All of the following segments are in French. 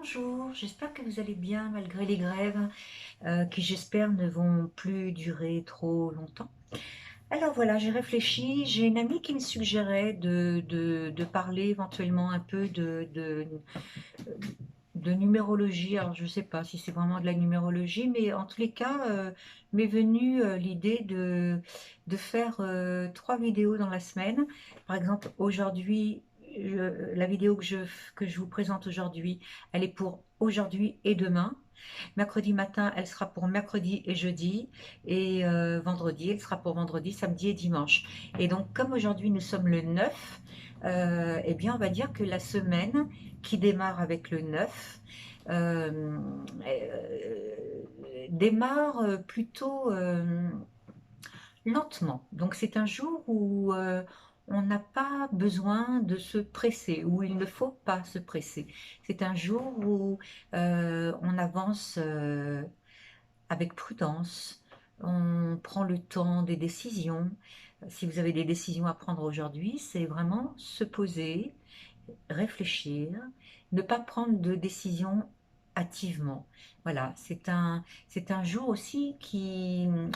Bonjour, j'espère que vous allez bien malgré les grèves qui j'espère ne vont plus durer trop longtemps. Alors voilà, j'ai réfléchi, j'ai une amie qui me suggérait de parler éventuellement un peu de numérologie. Alors je ne sais pas si c'est vraiment de la numérologie, mais en tous les cas, m'est venue l'idée de faire 3 vidéos dans la semaine. Par exemple, aujourd'hui, la vidéo que je vous présente aujourd'hui, elle est pour aujourd'hui et demain. Mercredi matin, elle sera pour mercredi et jeudi. Et vendredi, elle sera pour vendredi, samedi et dimanche. Et donc, comme aujourd'hui nous sommes le 9, eh bien, on va dire que la semaine qui démarre avec le 9 euh, démarre plutôt lentement. Donc, c'est un jour où on n'a pas besoin de se presser, où il ne faut pas se presser. C'est un jour où on avance avec prudence, on prend le temps des décisions. Si vous avez des décisions à prendre aujourd'hui, c'est vraiment se poser, réfléchir, ne pas prendre de décision hâtivement. Voilà, c'est un jour aussi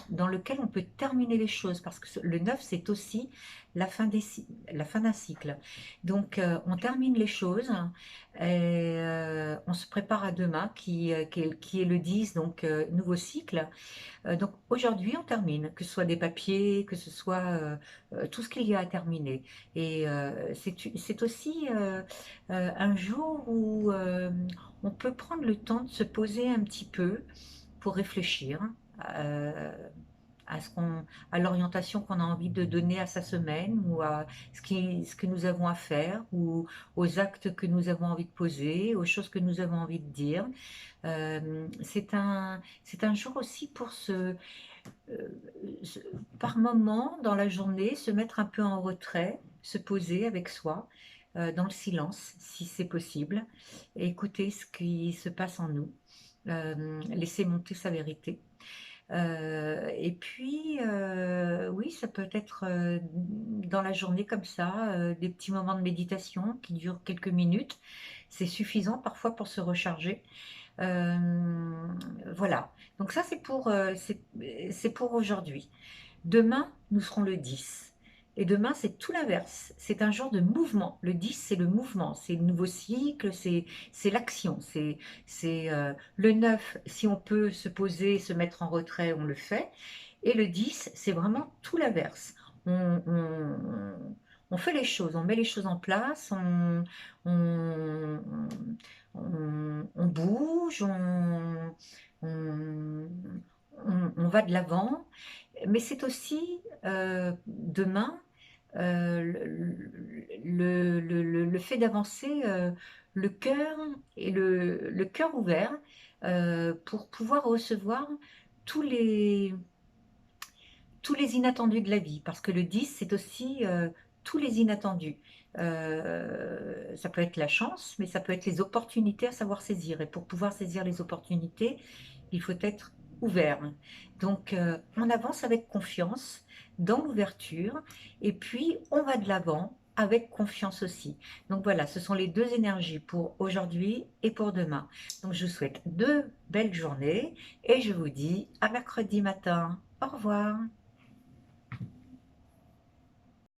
dans lequel on peut terminer les choses, parce que le 9, c'est aussi la fin d'un cycle. Donc, on termine les choses et on se prépare à demain, qui est le 10, donc nouveau cycle. Donc aujourd'hui, on termine, que ce soit des papiers, que ce soit tout ce qu'il y a à terminer. Et c'est aussi un jour où on peut prendre le temps de se poser un petit peu pour réfléchir euh, à l'orientation qu'on a envie de donner à sa semaine, ou à ce que nous avons à faire, ou aux actes que nous avons envie de poser, aux choses que nous avons envie de dire. C'est un jour aussi pour euh, se- par moment dans la journée, se mettre un peu en retrait, se poser avec soi, dans le silence, si c'est possible, et écouter ce qui se passe en nous, laisser monter sa vérité. Et puis, oui, ça peut être dans la journée comme ça, des petits moments de méditation qui durent quelques minutes. C'est suffisant parfois pour se recharger. Euh, voilà. Donc ça, c'est pour aujourd'hui. Demain, nous serons le 10. Et demain, c'est tout l'inverse. C'est un jour de mouvement. Le 10, c'est le mouvement, c'est le nouveau cycle, c'est l'action. C'est le 9, si on peut se poser, se mettre en retrait, on le fait. Et le 10, c'est vraiment tout l'inverse. On fait les choses, on met les choses en place, on, on bouge, on, on va de l'avant. Mais c'est aussi demain le fait d'avancer le cœur et le cœur ouvert pour pouvoir recevoir tous les, tous les inattendus de la vie. Parce que le 10, c'est aussi tous les inattendus. Ça peut être la chance, mais ça peut être les opportunités à savoir saisir. Et pour pouvoir saisir les opportunités, il faut être ouvert. Donc, on avance avec confiance dans l'ouverture et puis on va de l'avant avec confiance aussi. Donc voilà, ce sont les deux énergies pour aujourd'hui et pour demain. Donc je vous souhaite 2 belles journées et je vous dis à mercredi matin. Au revoir.